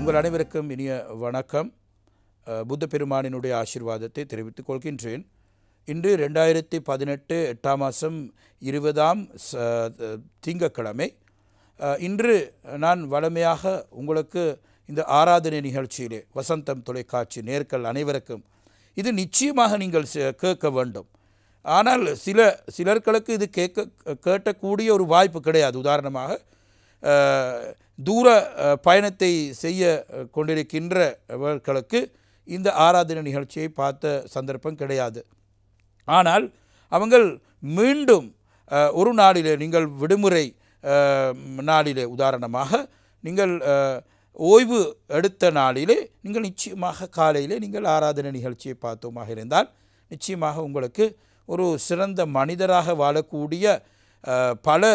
உங்கள் அனைவருக்கும் இனிய வணக்கம். புத்த பெருமானினுடைய ஆசீர்வாதத்தை தெரிவித்துக் கொள்கின்றேன். இன்று 2018 8ஆம் மாதம் 20ஆம் திங்கட்கிழமை. இன்று நான் வழமையாக உங்களுக்கு இந்த ஆராதனை நிகழ்ச்சியிலே வசந்தம் தொலைக்காட்சி நேர்கள் அனைவருக்கும் இது நிச்சயமாக நீங்கள் கேட்க வேண்டும். ஆனால் சிலர்களுக்கு இது கேட்கக்கூடிய ஒரு வாய்ப்பு கிடையாது. உதாரணமாக தூர பயணத்தை செய்ய கொண்டிருக்கின்றவர்களுக்கு இந்த ஆராதனை நிகழ்ச்சியை பார்த்த சந்தர்ப்பம் கிடையாது. ஆனால் அவங்கள் மீண்டும் ஒரு நாளிலே, நீங்கள் விடுமுறை நாளிலே, உதாரணமாக நீங்கள் ஓய்வு எடுத்த நாளிலே நீங்கள் நிச்சயமாக காலையிலே நீங்கள் ஆராதனை நிகழ்ச்சியை பார்த்தோமாக இருந்தால் நிச்சயமாக உங்களுக்கு ஒரு சிறந்த மனிதராக வாழக்கூடிய பல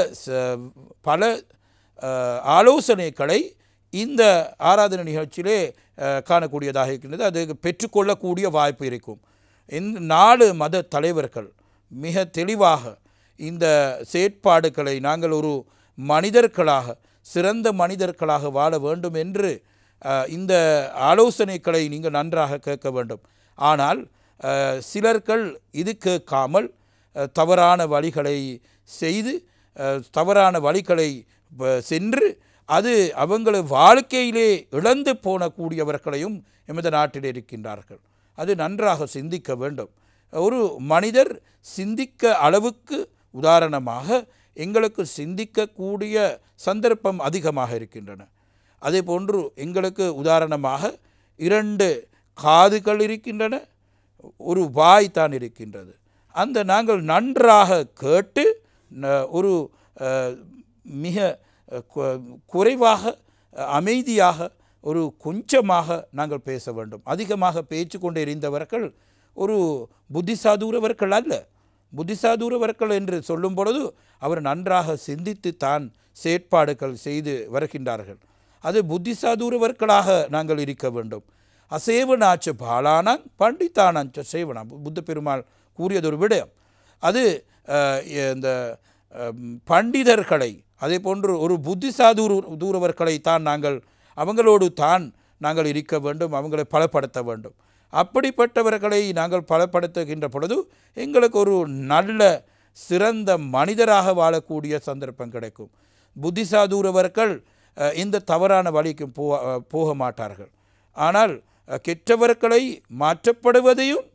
ஆலோசனைகளை இந்த ஆராதனை நிகழ்ச்சியிலே காணக்கூடியதாக இருக்கின்றது. அது பெற்றுக்கொள்ளக்கூடிய வாய்ப்பு இருக்கும். இந்த 4 மத தலைவர்கள் மிக தெளிவாக இந்த செயற்பாடுகளை நாங்கள் ஒரு மனிதர்களாக, சிறந்த மனிதர்களாக வாழ வேண்டும் என்று இந்த ஆலோசனைகளை நீங்கள் நன்றாக கேட்க வேண்டும். ஆனால் சிலர்கள் இது கேட்காமல் தவறான வழிகளை செய்து, தவறான வழிகளை சென்று அது அவங்கள வாழ்க்கையிலே இழந்து போனக்கூடியவர்களையும் எமது நாட்டில் இருக்கின்றார்கள். அது நன்றாக சிந்திக்க வேண்டும். ஒரு மனிதர் சிந்திக்க அளவுக்கு, உதாரணமாக எங்களுக்கு சிந்திக்கக்கூடிய சந்தர்ப்பம் அதிகமாக இருக்கின்றன. அதே போன்று எங்களுக்கு உதாரணமாக 2 காதுகள் இருக்கின்றன, ஒரு வாய் தான் இருக்கின்றது. அந்த நாங்கள் நன்றாக கேட்டு ஒரு மிக குறைவாக, அமைதியாக, ஒரு கொஞ்சமாக நாங்கள் பேச வேண்டும். அதிகமாக பேச்சு கொண்டு இருந்தவர்கள் ஒரு புத்திசாதுரவர்கள் அல்ல. புத்திசாதுரவர்கள் என்று சொல்லும் பொழுது அவர் நன்றாக சிந்தித்து தான் செயற்பாடுகள் செய்து வருகின்றார்கள். அது புத்திசாதுரவர்களாக நாங்கள் இருக்க வேண்டும். அசேவனாச்ச பாலானான் பண்டித்தானாச்ச சேவனா, புத்த பெருமாள் கூறியதொரு விடயம். அது இந்த பண்டிதர்களை, அதே போன்று ஒரு புத்திசாதுரவர்களை தான் அவங்களோடு தான் நாங்கள் இருக்க வேண்டும், அவங்களை பலப்படுத்த வேண்டும். அப்படிப்பட்டவர்களை நாங்கள் பலப்படுத்துகின்ற பொழுது எங்களுக்கு ஒரு நல்ல சிறந்த மனிதராக வாழக்கூடிய சந்தர்ப்பம் கிடைக்கும். புத்திசாதுரவர்கள் இந்த தவறான வழிக்கு போக மாட்டார்கள். ஆனால் கெட்டவர்களை மாற்றப்படுவதையும்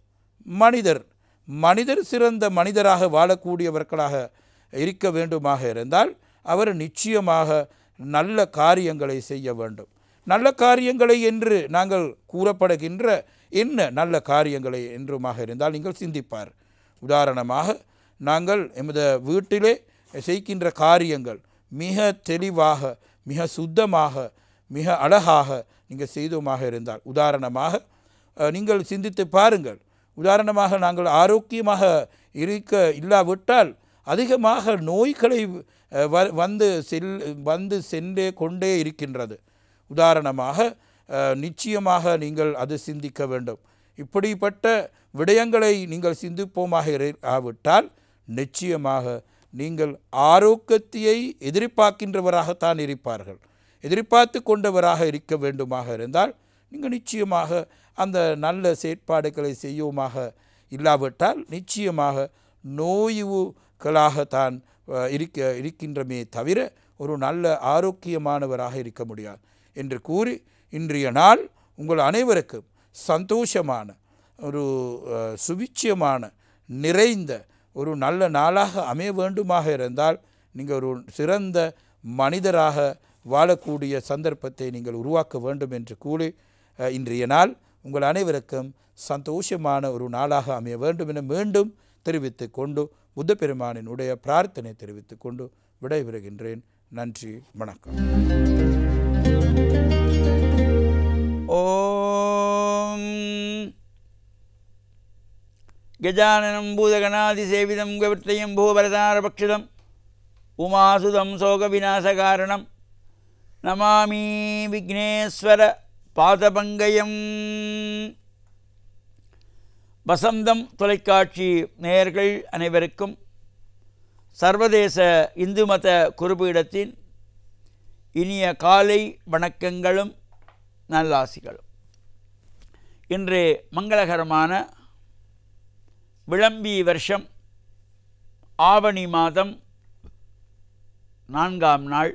மனிதர் சிறந்த மனிதராக வாழக்கூடியவர்களாக இருக்க வேண்டுமாக இருந்தால் அவர் நிச்சயமாக நல்ல காரியங்களை செய்ய வேண்டும். நல்ல காரியங்களை என்று நாங்கள் கூறப்படுகின்ற என்ன நல்ல காரியங்களை என்றுமாக இருந்தால் நீங்கள் சிந்திப்பார். உதாரணமாக நாங்கள் எமது வீட்டிலே செய்கின்ற காரியங்கள் மிக தெளிவாக, மிக சுத்தமாக, மிக அழகாக நீங்கள் செய்தோமாக இருந்தால், உதாரணமாக நீங்கள் சிந்தித்து பாருங்கள். உதாரணமாக நாங்கள் ஆரோக்கியமாக இல்லாவிட்டால் அதிகமாக நோய்களை வந்து சென்றே கொண்டே இருக்கின்றது. உதாரணமாக நிச்சயமாக நீங்கள் அது சிந்திக்க வேண்டும். இப்படிப்பட்ட விடயங்களை நீங்கள் சிந்திப்போமாக ஆவிட்டால் நிச்சயமாக நீங்கள் ஆரோக்கியத்தை எதிர்பார்க்கின்றவராகத்தான் இருப்பார்கள். எதிர்பார்த்து கொண்டவராக இருக்க வேண்டுமாக இருந்தால் நீங்கள் நிச்சயமாக அந்த நல்ல செயற்பாடுகளை செய்யவுமாக இல்லாவிட்டால் நிச்சயமாக நோயுகளாகத்தான் இருக்கின்றமே தவிர ஒரு நல்ல ஆரோக்கியமானவராக இருக்க முடியாது என்று கூறி இன்றைய நாள் உங்கள் அனைவருக்கும் சந்தோஷமான, ஒரு சுபிட்சமான, நிறைந்த ஒரு நல்ல நாளாக அமைய வேண்டுமாக இருந்தால் நீங்கள் ஒரு சிறந்த மனிதராக வாழக்கூடிய சந்தர்ப்பத்தை நீங்கள் உருவாக்க வேண்டும் என்று கூறி இன்றைய நாள் உங்கள் அனைவருக்கும் சந்தோஷமான ஒரு நாளாக அமைய வேண்டும் என மீண்டும் தெரிவித்து கொண்டு புத்த பெருமானினுடைய பிரார்த்தனை தெரிவித்து கொண்டு விடைபெறுகின்றேன். நன்றி, வணக்கம். ஓம் கஜானனம் பூதகணாதிசேவிதம் கவிர்த்தயம் பூபரதாரபக்ஷிதம் உமாசுதம் சோக விநாசகாரணம் நமாமி விக்னேஸ்வர பாதபங்கயம். வசந்தம் தொலைக்காட்சி நேயர்கள் அனைவருக்கும் சர்வதேச இந்து மத குருபீடத்தின் இனிய காலை வணக்கங்களும் நல்லாசிகளும். இன்று மங்களகரமான விளம்பி வருஷம் ஆவணி மாதம் 4ஆம் நாள்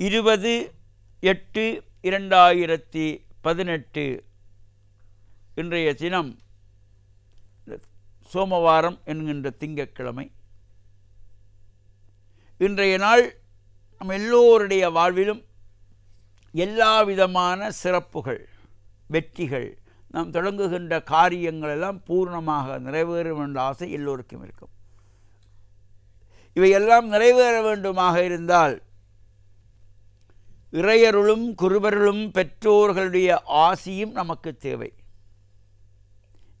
20/8/2018 இன்றைய தினம் சோமவாரம் என்கின்ற திங்கட்கிழமை. இன்றைய நாள் நம் எல்லோருடைய வாழ்விலும் எல்லா விதமான சிறப்புகள், வெற்றிகள், நாம் தொடங்குகின்ற காரியங்கள் எல்லாம் பூர்ணமாக நிறைவேறும் என்ற ஆசை எல்லோருக்கும் இருக்கும். இவையெல்லாம் நிறைவேற வேண்டுமாக இருந்தால் இறையருளும் குருவருளும் பெற்றோர்களுடைய ஆசியும் நமக்கு தேவை.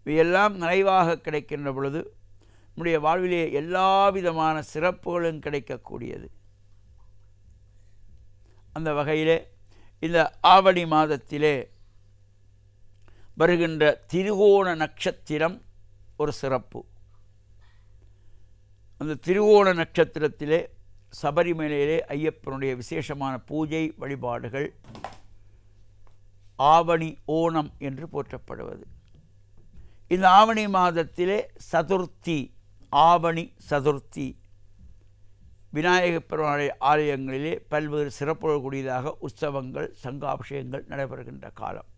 இவையெல்லாம் நிறைவாக கிடைக்கின்ற பொழுது நம்முடைய வாழ்விலே எல்லா விதமான சிறப்புகளும் கிடைக்கக்கூடியது. அந்த வகையிலே இந்த ஆவணி மாதத்திலே வருகின்ற திருவோண நட்சத்திரம் ஒரு சிறப்பு. அந்த திருவோண நட்சத்திரத்திலே சபரிமலையிலே ஐயப்பனுடைய விசேஷமான பூஜை வழிபாடுகள் ஆவணி ஓணம் என்று போற்றப்படுவது. இந்த ஆவணி மாதத்திலே சதுர்த்தி, ஆவணி சதுர்த்தி விநாயகப் பெருமானுடைய ஆலயங்களிலே பல்வேறு சிறப்புகள் கூடியதாக உற்சவங்கள், சங்காபிஷேகங்கள் நடைபெறுகின்ற காலம்.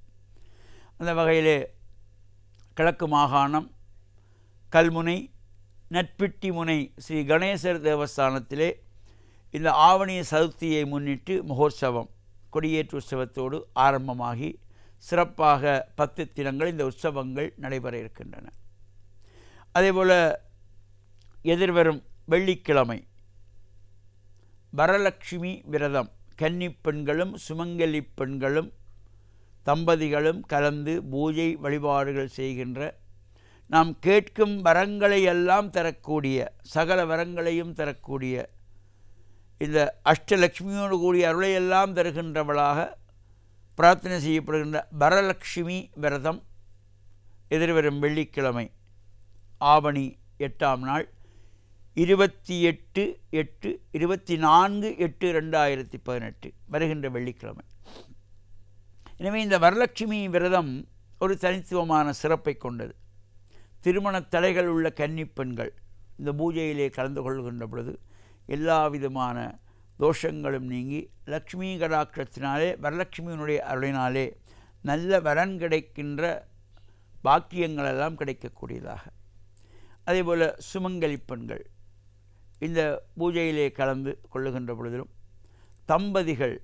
அந்த வகையிலே கிழக்கு மாகாணம் கல்முனை நட்பிட்டி முனை ஸ்ரீ கணேசர் தேவஸ்தானத்திலே இந்த ஆவணி சதுர்த்தியை முன்னிட்டு மகோற்சவம், கொடியேற்று உற்சவத்தோடு ஆரம்பமாகி சிறப்பாக 10 தினங்கள் இந்த உற்சவங்கள் நடைபெற இருக்கின்றன. அதேபோல் எதிர்வரும் வெள்ளிக்கிழமை வரலட்சுமி விரதம், கன்னிப் பெண்களும் சுமங்கலி பெண்களும் தம்பதிகளும் கலந்து பூஜை வழிபாடுகள் செய்கின்ற, நாம் கேட்கும் வரங்களை எல்லாம் தரக்கூடிய, சகல வரங்களையும் தரக்கூடிய, இந்த அஷ்டலட்சுமியோடு கூடிய அருளையெல்லாம் தருகின்றவளாக பிரார்த்தனை செய்யப்படுகின்ற வரலட்சுமி விரதம் எதிர்வரும் வெள்ளிக்கிழமை ஆவணி 8ஆம் நாள் 24/8/2018 வருகின்ற வெள்ளிக்கிழமை. எனவே இந்த வரலட்சுமி விரதம் ஒரு தனித்துவமான சிறப்பை கொண்டது. திருமண தடைகள் உள்ள கன்னிப் பெண்கள் இந்த பூஜையிலே கலந்து கொள்கின்ற பொழுது எல்லா விதமான தோஷங்களும் நீங்கி லக்ஷ்மி கடாட்சத்தினாலே, வரலட்சுமியினுடைய அருளினாலே நல்ல வரன் கிடைக்கின்ற பாக்கியங்களெல்லாம் கிடைக்கக்கூடியதாக. அதேபோல் சுமங்கலி பெண்கள் இந்த பூஜையிலே கலந்து கொள்ளுகின்ற பொழுதிலும் தம்பதிகள்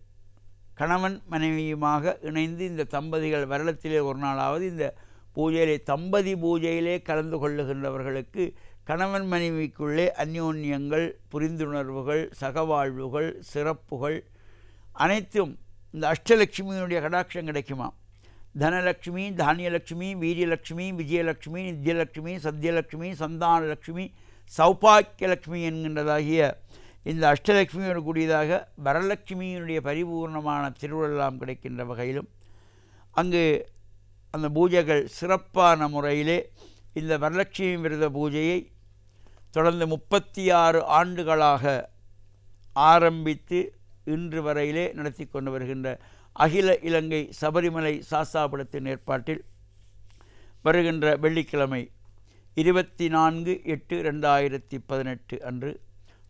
கணவன் மனைவியுமாக இணைந்து இந்த தம்பதிகள் வருடத்திலே ஒரு நாளாவது இந்த பூஜையிலே தம்பதி பூஜையிலே கலந்து கொள்ளுகின்றவர்களுக்கு கணவன் மனைவிக்குள்ளே அந்யோன்யங்கள், புரிந்துணர்வுகள், சகவாழ்வுகள், சிறப்புகள் அனைத்தும் இந்த அஷ்டலட்சுமியினுடைய கடாட்சம் கிடைக்குமா. தனலட்சுமி, தானியலட்சுமி, வீரியலட்சுமி, விஜயலட்சுமி, நித்யலட்சுமி, சத்யலட்சுமி, சந்தானலட்சுமி, சௌபாக்கியலட்சுமி என்கின்றதாகிய இந்த அஷ்டலட்சுமியோடு கூடியதாக வரலட்சுமியினுடைய பரிபூர்ணமான திருவிழெல்லாம் கிடைக்கின்ற வகையிலும் அங்கு அந்த பூஜைகள் சிறப்பான முறையிலே இந்த வரலட்சுமி விரத பூஜையை தொடர்ந்து 36 ஆண்டுகளாக ஆரம்பித்து இன்று வரையிலே நடத்தி கொண்டு வருகின்ற அகில இலங்கை சபரிமலை சாஸ்தாபீடத்தின் ஏற்பாட்டில் வருகின்ற வெள்ளிக்கிழமை 24/8/2018 அன்று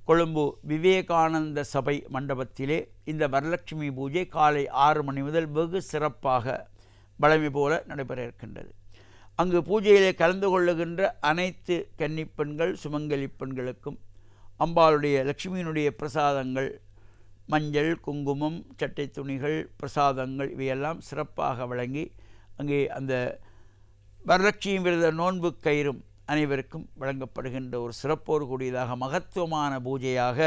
கொழும்பு விவேகானந்த சபை மண்டபத்திலே இந்த வரலட்சுமி பூஜை காலை 6 மணி முதல் வெகு சிறப்பாக வழமை போல நடைபெற இருக்கின்றது. அங்கு பூஜையிலே கலந்து கொள்ளுகின்ற அனைத்து கன்னிப் பெண்கள், சுமங்கலி பெண்களுக்கும் அம்பாளுடைய லட்சுமியினுடைய பிரசாதங்கள், மஞ்சள், குங்குமம், சட்டை துணிகள், பிரசாதங்கள் இவையெல்லாம் சிறப்பாக வழங்கி அங்கே அந்த வரலட்சுமி விரத நோன்பு கயிறும் அனைவருக்கும் வழங்கப்படுகின்ற ஒரு சிறப்போடு கூடியதாக மகத்துவமான பூஜையாக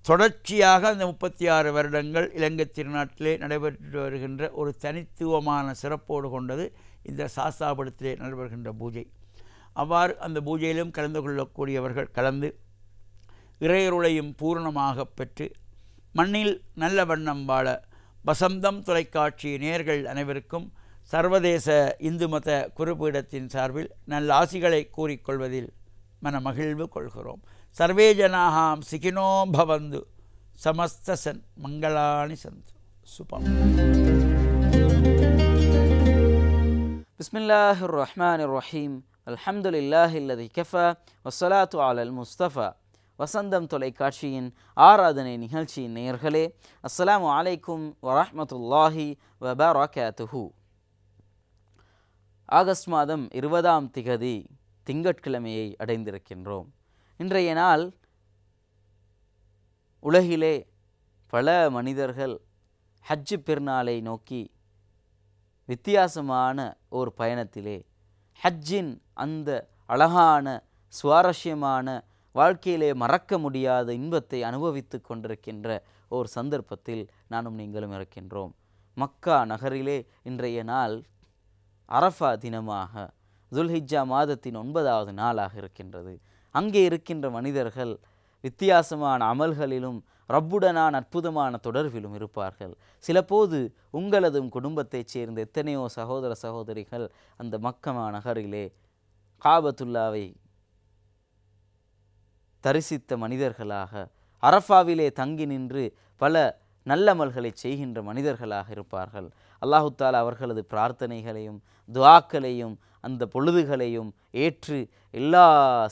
தொடர்ச்சியாக அந்த 36 வருடங்கள் இலங்கை திருநாட்டிலே நடைபெற்று வருகின்ற ஒரு தனித்துவமான சிறப்போடு கொண்டது இந்த சாஸ்தாபீடத்திலே நடைபெறுகின்ற பூஜை. அவ்வாறு அந்த பூஜையிலும் கலந்து கொள்ளக்கூடியவர்கள் கலந்து இறையருளையும் பூரணமாக பெற்று மண்ணில் நல்ல வண்ணம் வாழ வசந்தம் தொலைக்காட்சி நேயர்கள் அனைவருக்கும் சர்வதேச இந்து மத குருபீடத்தின் சார்பில் நல்ல ஆசிகளை கூறிக்கொள்வதில் மன மகிழ்வு கொள்கிறோம். சர்வே ஜனாஹாம் சிகினோ பவந்து சமஸ்தசன் மங்களானி சந்து சுபம். பிஸ்மில்லாஹிர் ரஹ்மானிர் ரஹீம். அல்ஹம்துலில்லாஹில்லதி கஃபா வஸ்ஸலாத்து அலல் முஸ்தஃபா. வசந்தம் தொலைக்காட்சியின் ஆராதனை நிகழ்ச்சியின் நேயர்களே, அஸ்ஸலாமு அலைக்கும் வரஹ்மத்துல்லாஹி வபரகாத்துஹு. ஆகஸ்ட் மாதம் 20ஆம் திகதி திங்கட்கிழமையை அடைந்திருக்கின்றோம். இன்றைய நாள் உலகிலே பல மனிதர்கள் ஹஜ்ஜு பெருநாளை நோக்கி வித்தியாசமான ஒரு பயணத்திலே ஹஜ்ஜின் அந்த அழகான சுவாரஸ்யமான வாழ்க்கையிலே மறக்க முடியாத இன்பத்தை அனுபவித்து கொண்டிருக்கின்ற ஒரு சந்தர்ப்பத்தில் நானும் நீங்களும் இருக்கின்றோம். மக்கா நகரிலே இன்றைய நாள் அரஃபா தினமாக துல்ஹிஜ்ஜா மாதத்தின் 9வது நாளாக இருக்கின்றது. அங்கே இருக்கின்ற மனிதர்கள் வித்தியாசமான அமல்களிலும் ரப்புடனான அற்புதமான தொடர்பிலும் இருப்பார்கள். சிலபோது உங்களதும் குடும்பத்தைச் சேர்ந்த எத்தனையோ சகோதர சகோதரிகள் அந்த மக்கா நகரிலே காபத்துல்லாவை தரிசித்த மனிதர்களாக, அரஃபாவிலே தங்கி நின்று பல நல்லமல்களை செய்கின்ற மனிதர்களாக இருப்பார்கள். அல்லாஹு தாலா அவர்களது பிரார்த்தனைகளையும் துஆக்களையும் அந்த பொழுதுகளையும் ஏற்று எல்லா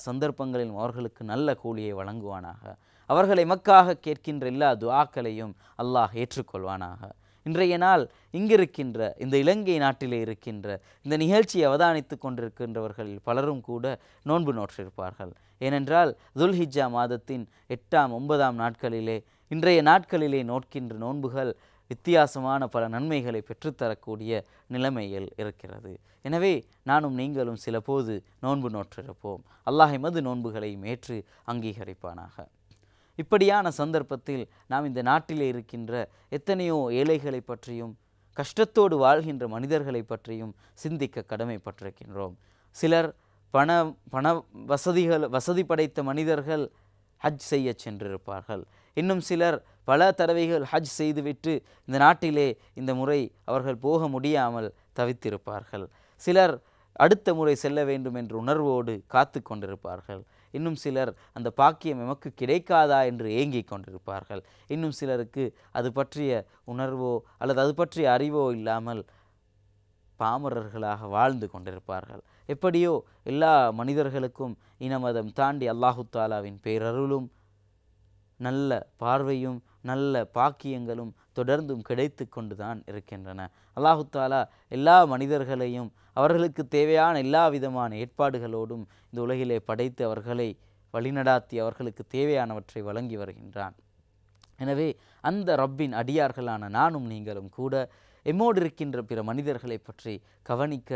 சந்தர்ப்பங்களிலும் அவர்களுக்கு நல்ல கூலியை வழங்குவானாக. அவர்களை எமக்காக கேட்கின்ற எல்லா துஆக்களையும் அல்லாஹ் ஏற்றுக்கொள்வானாக. இன்றைய நாள் இங்கிருக்கின்ற இந்த இலங்கை நாட்டிலே இருக்கின்ற இந்த நிகழ்ச்சியை அவதானித்து கொண்டிருக்கின்றவர்களில் பலரும் கூட நோன்பு நோற்றிருப்பார்கள். ஏனென்றால் துல்ஹிஜ்ஜா மாதத்தின் 8ஆம் 9ஆம் நாட்களிலே இன்றைய நாட்களிலே நோட்கின்ற நோன்புகள் வித்தியாசமான பல நன்மைகளை பெற்றுத்தரக்கூடிய நிலைமையில் இருக்கிறது. எனவே நானும் நீங்களும் சில போது நோன்பு நோற்றிருப்போம். அல்லாஹ் எமது நோன்புகளையும் ஏற்று அங்கீகரிப்பானாக. இப்படியான சந்தர்ப்பத்தில் நாம் இந்த நாட்டிலே இருக்கின்ற எத்தனையோ ஏழைகளை பற்றியும் கஷ்டத்தோடு வாழ்கின்ற மனிதர்களை பற்றியும் சிந்திக்க கடமைப்பட்டிருக்கின்றோம். சிலர் பண வசதி படைத்த மனிதர்கள் ஹஜ் செய்ய சென்றிருப்பார்கள். இன்னும் சிலர் பல தடவைகள் ஹஜ் செய்துவிட்டு இந்த நாட்டிலே இந்த முறை அவர்கள் போக முடியாமல் தவித்திருப்பார்கள். சிலர் அடுத்த முறை செல்ல வேண்டும் என்ற உணர்வோடு காத்து கொண்டிருப்பார்கள். இன்னும் சிலர் அந்த பாக்கியம் எமக்கு கிடைக்காதா என்று ஏங்கிக் கொண்டிருப்பார்கள். இன்னும் சிலருக்கு அது பற்றிய உணர்வோ அல்லது அது பற்றிய அறிவோ இல்லாமல் பாமரர்களாக வாழ்ந்து கொண்டிருப்பார்கள். எப்படியோ எல்லா மனிதர்களுக்கும் இனமதம் தாண்டி அல்லாஹு தாலாவின் பேரருளும் நல்ல பார்வையும் நல்ல பாக்கியங்களும் தொடர்ந்தும் கிடைத்து கொண்டுதான் இருக்கின்றன. அல்லாஹு தாலா எல்லா மனிதர்களையும் அவர்களுக்கு தேவையான எல்லா விதமான ஏற்பாடுகளோடும் இந்த உலகிலே படைத்து அவர்களை வழிநடாத்தி அவர்களுக்கு தேவையானவற்றை வழங்கி வருகின்றான். எனவே அந்த ரப்பின் அடியார்களான நானும் நீங்களும் கூட எம்மோடு இருக்கின்ற பிற மனிதர்களை பற்றி கவனிக்க,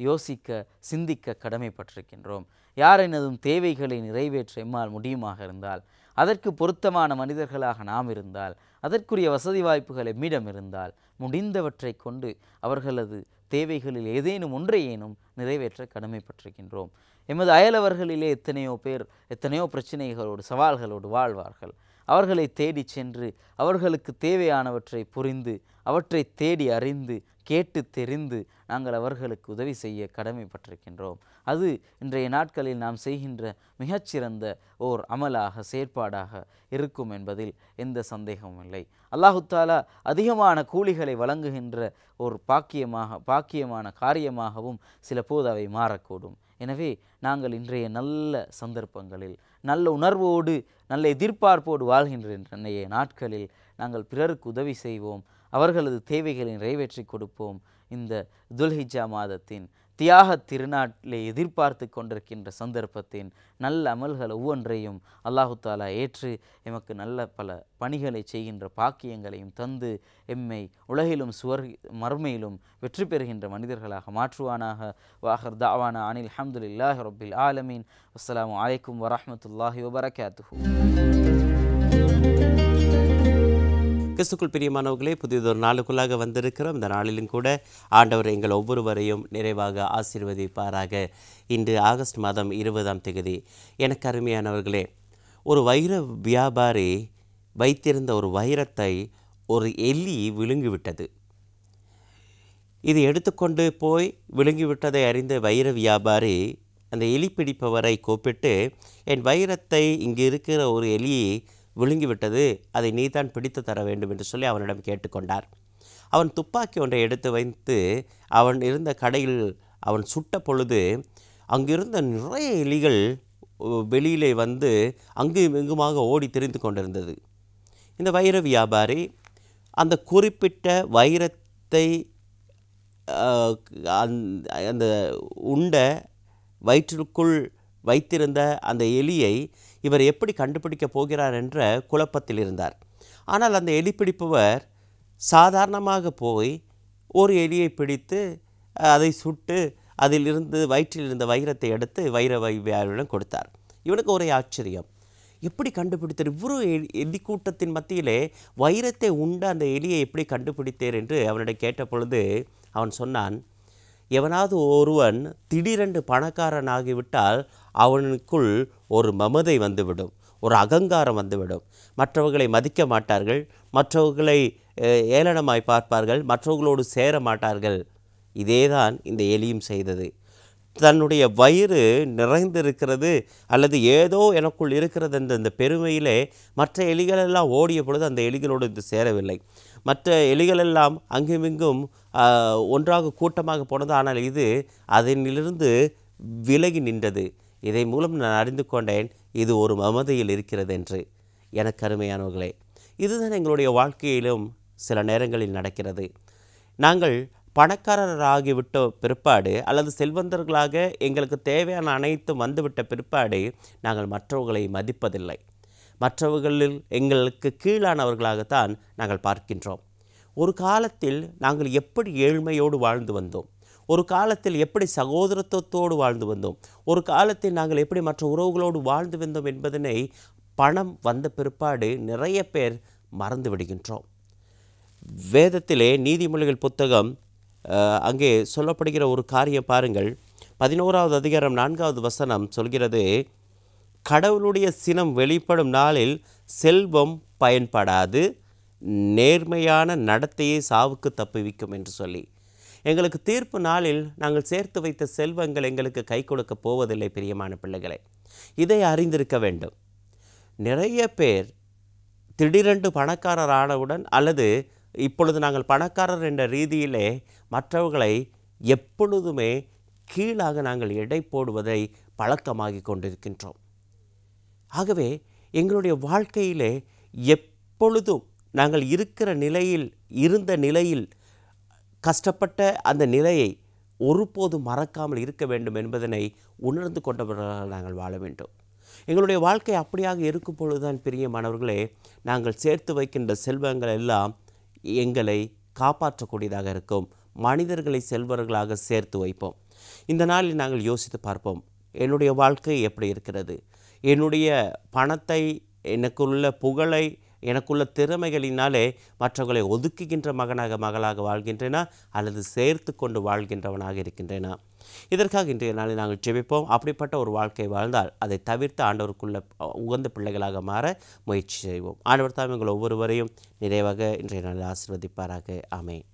யோசிக்க, சிந்திக்க கடமைப்பட்டிருக்கின்றோம். யாரெனதும் தேவைகளை நிறைவேற்ற எம்மால் முடியுமாக இருந்தால், அதற்கு பொருத்தமான மனிதர்களாக நாம் இருந்தால், அதற்குரிய வசதி வாய்ப்புகள் எம்மிடம் இருந்தால், முடிந்தவற்றை கொண்டு அவர்களது தேவைகளில் ஏதேனும் ஒன்றையேனும் நிறைவேற்ற கடமைப்பட்டிருக்கின்றோம். எமது அயலவர்களிலே எத்தனையோ பேர் எத்தனையோ பிரச்சனைகளோடு சவால்களோடு வாழ்வார்கள். அவர்களை தேடி சென்று அவர்களுக்கு தேவையானவற்றை புரிந்து அவற்றை தேடி அறிந்து கேட்டு தெரிந்து நாங்கள் அவர்களுக்கு உதவி செய்ய கடமைப்பட்டிருக்கின்றோம். அது இன்றைய நாட்களில் நாம் செய்கின்ற மிகச்சிறந்த ஓர் அமலாக செயற்பாடாக இருக்கும் என்பதில் எந்த சந்தேகமும் இல்லை. அல்லாஹு தாலா அதிகமான கூலிகளை வழங்குகின்ற ஒரு பாக்கியமான காரியமாகவும் சில போது அவை மாறக்கூடும். எனவே நாங்கள் இன்றைய நல்ல சந்தர்ப்பங்களில் நல்ல உணர்வோடு நல்ல எதிர்பார்ப்போடு வாழ்கின்ற இன்றைய நாட்களில் நாங்கள் பிறருக்கு உதவி செய்வோம், அவர்களது தேவைகளை நிறைவேற்றி கொடுப்போம். இந்த துல்ஹிஜ்ஜா மாதத்தின் தியாக திருநாட்டிலே எதிர்பார்த்து கொண்டிருக்கின்ற சந்தர்ப்பத்தின் நல்ல அமல்கள் ஒவ்வொன்றையும் அல்லாஹு தாலா ஏற்று எமக்கு நல்ல பல பணிகளை செய்கின்ற பாக்கியங்களையும் தந்து எம்மை உலகிலும் மறுமையிலும் வெற்றி பெறுகின்ற மனிதர்களாக மாற்றுவானாக. வாஹர் தாவானா அனில் அல்ஹம்துலில்லாஹி ரப்பில் ஆலமீன். அஸ்ஸலாமு அலைக்கும் வரஹ்மத்துல்லாஹி வபரகாத்துஹு. கிறிஸ்துக்குள் பிரியமானவர்களே, புதியதொரு நாளுக்குள்ளாக வந்திருக்கிறோம். இந்த நாளிலும் கூட ஆண்டவர் எங்கள் ஒவ்வொருவரையும் நிறைவாக ஆசீர்வதிப்பாராக. இன்று ஆகஸ்ட் மாதம் 20ஆம் தேதி. எனக்கு அருமையானவர்களே, ஒரு வைர வியாபாரி வைத்திருந்த ஒரு வைரத்தை ஒரு எலி விழுங்கிவிட்டது. இது எடுத்துக்கொண்டு போய் விழுங்கிவிட்டதை அறிந்த வைர வியாபாரி அந்த எலி பிடிப்பவரை கூப்பிட்டு, என் வைரத்தை இங்கு இருக்கிற ஒரு எலியை விழுங்கிவிட்டது, அதை நீதான் பிடித்து தர வேண்டும் என்று சொல்லி அவனிடம் கேட்டுக்கொண்டார். அவன் துப்பாக்கி ஒன்றை எடுத்து வைத்து அவன் இருந்த கடையில் அவன் சுட்ட பொழுது அங்கிருந்த நிறைய எலிகள் வெளியிலே வந்து அங்கும் இங்குமாக ஓடி திரிந்து கொண்டிருந்தது. இந்த வைர வியாபாரி அந்த குறிப்பிட்ட வைரத்தை அந்த உண்ட வயிற்றுக்குள் வைத்திருந்த அந்த எலியை இவர் எப்படி கண்டுபிடிக்கப் போகிறார் என்ற குழப்பத்தில் இருந்தார். ஆனால் அந்த எலி பிடிப்பவர் சாதாரணமாக போய் ஒரு எலியை பிடித்து அதை சுட்டு அதிலிருந்து வயிற்றில் இருந்த வைரத்தை எடுத்து வைர வியாபாரியிடம் கொடுத்தார். இவனுக்கு ஒரே ஆச்சரியம், எப்படி கண்டுபிடித்தார்? இவ்வளோ எலி கூட்டத்தின் மத்தியிலே வைரத்தை உண்ட அந்த எலியை எப்படி கண்டுபிடித்தேர் என்று அவனிடம் கேட்ட பொழுது அவன் சொன்னான், எவனாவது ஒருவன் திடீரென்று பணக்காரனாகிவிட்டால் அவனுக்குள் ஒரு மமதை வந்துவிடும், ஒரு அகங்காரம் வந்துவிடும். மற்றவர்களை மதிக்க மாட்டார்கள், மற்றவர்களை ஏளனமாய் பார்ப்பார்கள், மற்றவர்களோடு சேர மாட்டார்கள். இதேதான் இந்த எலியும் செய்தது. தன்னுடைய வயிறு நிறைந்திருக்கிறது அல்லது ஏதோ எனக்குள் இருக்கிறது என்ற இந்த பெருமையிலே மற்ற எலிகளெல்லாம் ஓடிய பொழுது அந்த எலிகளோடு இது சேரவில்லை. மற்ற எலிகளெல்லாம் அங்குமிங்கும் ஒன்றாக கூட்டமாக போனது. ஆனால் இது அதனிலிருந்து விலகி நின்றது. இதை மூலம் நான் அறிந்து கொண்டேன் இது ஒரு மமதையில் இருக்கிறது என்று. எனக்கு அருமையானவர்களே, இதுதான் எங்களுடைய வாழ்க்கையிலும் சில நேரங்களில் நடக்கிறது. நாங்கள் பணக்காரராகிவிட்ட பிற்பாடு அல்லது செல்வந்தர்களாக எங்களுக்கு தேவையான அனைத்தும் வந்துவிட்ட பிற்பாடு நாங்கள் மற்றவர்களை மதிப்பதில்லை. மற்றவர்களில் எங்களுக்கு கீழானவர்களாகத்தான் நாங்கள் பார்க்கின்றோம். ஒரு காலத்தில் நாங்கள் எப்படி ஏழ்மையோடு வாழ்ந்து வந்தோம், ஒரு காலத்தில் எப்படி சகோதரத்துவத்தோடு வாழ்ந்து வந்தோம், ஒரு காலத்தில் நாங்கள் எப்படி மற்ற உறவுகளோடு வாழ்ந்து வந்தோம் என்பதனை பணம் வந்த பிற்பாடு நிறைய பேர் மறந்து விடுகின்றோம். வேதத்திலே நீதிமொழிகள் புத்தகம் அங்கே சொல்லப்படுகிற ஒரு காரியம் பாருங்கள். 11வது அதிகாரம் 4வது வசனம் சொல்கிறது, கடவுளுடைய சினம் வெளிப்படும் நாளில் செல்வம் பயன்படாது, நேர்மையான நடத்தையை சாவுக்கு தப்புவிக்கும் என்று சொல்லி. எங்களுக்கு தீர்ப்பு நாளில் நாங்கள் சேர்த்து வைத்த செல்வங்கள் எங்களுக்கு கை கொடுக்க போவதில்லை. பிரியமான பிள்ளைகளை, இதை அறிந்திருக்க வேண்டும். நிறைய பேர் திடீரென்று பணக்காரர் ஆனவுடன் அல்லது இப்பொழுது நாங்கள் பணக்காரர் என்ற ரீதியிலே மற்றவர்களை எப்பொழுதுமே கீழாக நாங்கள் எடை போடுவதை பழக்கமாகி கொண்டிருக்கின்றோம். ஆகவே எங்களுடைய வாழ்க்கையிலே எப்பொழுதும் நாங்கள் இருந்த நிலையில் கஷ்டப்பட்ட அந்த நிலையை ஒருபோதும் மறக்காமல் இருக்க வேண்டும் என்பதனை உணர்ந்து கொண்டவர்களாக நாங்கள் வாழ வேண்டும். எங்களுடைய வாழ்க்கை அப்படியாக இருக்கும் பொழுதுதான் பிரியமானவர்களே, நாங்கள் சேர்த்து வைக்கின்ற செல்வங்கள் எல்லாம் எங்களை காப்பாற்றக்கூடியதாக இருக்கும். மனிதர்களை செல்வர்களாக சேர்த்து வைப்போம். இந்த நாளில் நாங்கள் யோசித்து பார்ப்போம், என்னுடைய வாழ்க்கை எப்படி இருக்கிறது? என்னுடைய பணத்தை, எனக்குள்ள புகழை, எனக்குள்ள திறமைகளினாலே மற்றவர்களை ஒதுக்குகின்ற மகளாக வாழ்கின்றேனா அல்லது சேர்த்து கொண்டு வாழ்கின்றவனாக இருக்கின்றேனா? இதற்காக இன்றைய நாளில் நாங்கள் ஜெபிப்போம். அப்படிப்பட்ட ஒரு வாழ்க்கை வாழ்ந்தால் அதை தவிர்த்து ஆண்டவருக்குள்ள உகந்த பிள்ளைகளாக மாற முயற்சி செய்வோம். ஆண்டவர் தாம் எங்கள் ஒவ்வொருவரையும் நிறைவாக இன்றைய நாளில் ஆசீர்வதிப்பாராக. ஆமென்.